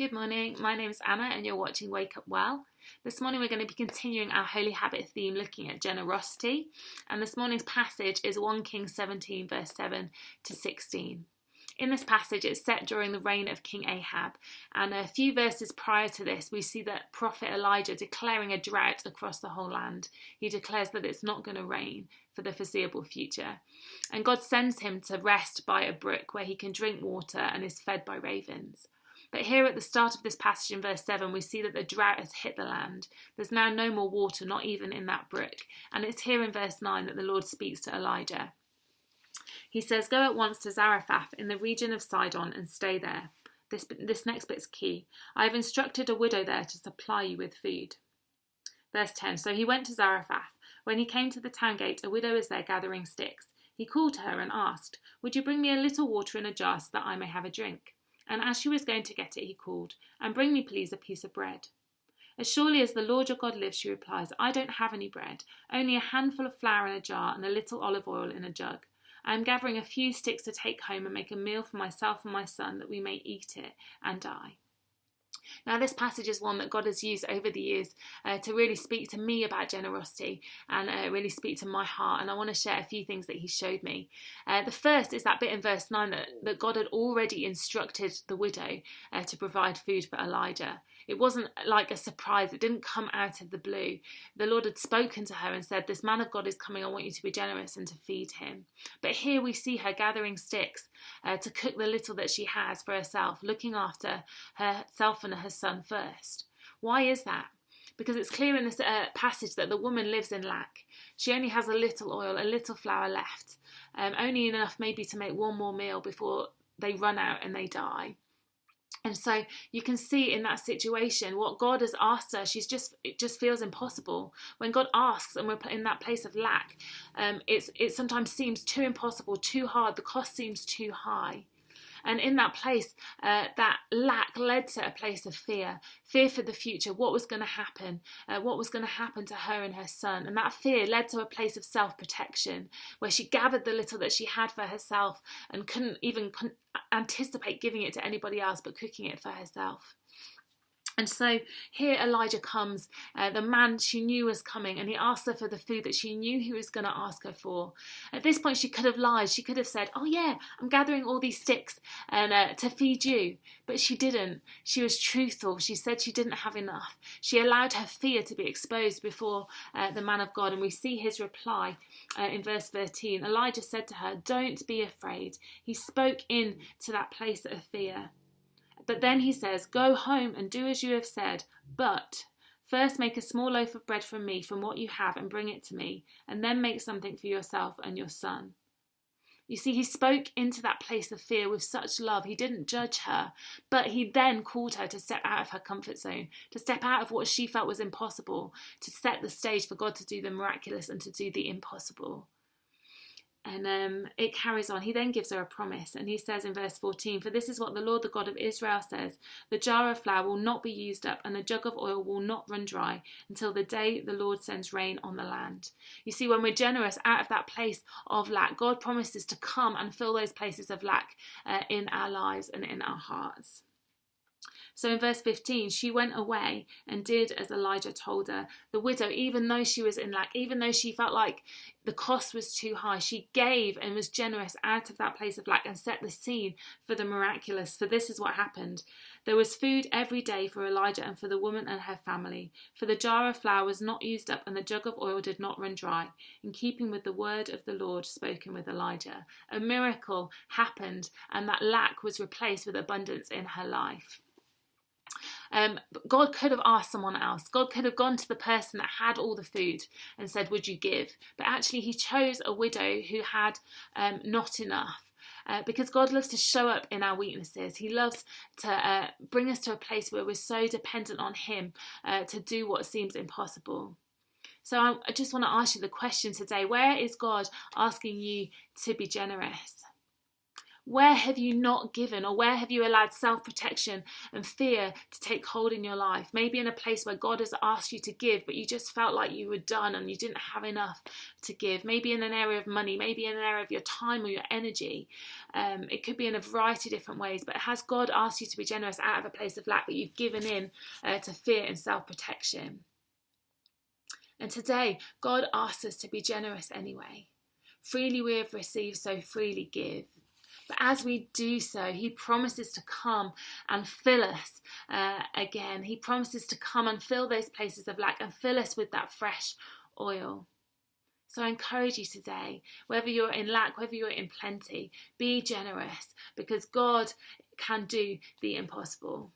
Good morning, my name is Anna and you're watching Wake Up Well. This morning we're going to be continuing our Holy Habit theme looking at generosity, and this morning's passage is 1 Kings 17 verse 7 to 16. In this passage it's set during the reign of King Ahab, and a few verses prior to this we see that prophet Elijah declaring a drought across the whole land. He declares that it's not going to rain for the foreseeable future, and God sends him to rest by a brook where he can drink water and is fed by ravens. But here at the start of this passage in verse 7, we see that the drought has hit the land. There's now no more water, not even in that brook. And it's here in verse 9 that the Lord speaks to Elijah. He says, "Go at once to Zarephath in the region of Sidon and stay there." This next bit's key. "I have instructed a widow there to supply you with food." Verse 10, "So he went to Zarephath. When he came to the town gate, a widow was there gathering sticks. He called to her and asked, 'Would you bring me a little water in a jar so that I may have a drink?' And as she was going to get it, he called, 'And bring me, please, a piece of bread.' 'As surely as the Lord your God lives,' she replies, 'I don't have any bread, only a handful of flour in a jar and a little olive oil in a jug. I am gathering a few sticks to take home and make a meal for myself and my son, that we may eat it and die.'" Now this passage is one that God has used over the years to really speak to me about generosity and really speak to my heart, and I want to share a few things that he showed me. The first is that bit in verse 9 that God had already instructed the widow to provide food for Elijah. It wasn't like a surprise. It didn't come out of the blue. The Lord had spoken to her and said, "This man of God is coming. I want you to be generous and to feed him." But here we see her gathering sticks to cook the little that she has for herself, looking after herself and her son first. Why is that? Because it's clear in this passage that the woman lives in lack. She only has a little oil, a little flour left, only enough maybe to make one more meal before they run out and they die. And so you can see in that situation what God has asked her, it just feels impossible. When God asks and we're in that place of lack, it sometimes seems too impossible, too hard, the cost seems too high. And in that place, that lack led to a place of fear for the future, what was going to happen to her and her son. And that fear led to a place of self-protection, where she gathered the little that she had for herself and couldn't even anticipate giving it to anybody else, but cooking it for herself. And so here Elijah comes, the man she knew was coming, and he asked her for the food that she knew he was going to ask her for. At this point she could have lied. She could have said, "Oh yeah, I'm gathering all these sticks and to feed you." But she didn't. She was truthful. She said she didn't have enough. She allowed her fear to be exposed before the man of God. And we see his reply in verse 13. Elijah said to her, "Don't be afraid." He spoke into that place of fear. But then he says, "Go home and do as you have said, but first make a small loaf of bread from me, from what you have, and bring it to me, and then make something for yourself and your son." You see, he spoke into that place of fear with such love. He didn't judge her, but he then called her to step out of her comfort zone, to step out of what she felt was impossible, to set the stage for God to do the miraculous and to do the impossible. And it carries on. He then gives her a promise, and he says in verse 14, "For this is what the Lord, the God of Israel, says: the jar of flour will not be used up, and the jug of oil will not run dry until the day the Lord sends rain on the land." You see, when we're generous out of that place of lack, God promises to come and fill those places of lack in our lives and in our hearts. So in verse 15, she went away and did as Elijah told her. The widow, even though she was in lack, even though she felt like the cost was too high, she gave and was generous out of that place of lack and set the scene for the miraculous. For this is what happened. There was food every day for Elijah and for the woman and her family. For the jar of flour was not used up and the jug of oil did not run dry, in keeping with the word of the Lord spoken with Elijah. A miracle happened, and that lack was replaced with abundance in her life. God could have asked someone else. God could have gone to the person that had all the food and said, "Would you give?" But actually he chose a widow who had not enough. Because God loves to show up in our weaknesses. He loves to bring us to a place where we're so dependent on him to do what seems impossible. So I just want to ask you the question today: where is God asking you to be generous? Where have you not given, or where have you allowed self-protection and fear to take hold in your life? Maybe in a place where God has asked you to give, but you just felt like you were done and you didn't have enough to give. Maybe in an area of money, maybe in an area of your time or your energy. It could be in a variety of different ways, but has God asked you to be generous out of a place of lack, but you've given in to fear and self-protection? And today, God asks us to be generous anyway. Freely we have received, so freely give. But as we do so, he promises to come and fill us again. He promises to come and fill those places of lack and fill us with that fresh oil. So I encourage you today, whether you're in lack, whether you're in plenty, be generous, because God can do the impossible.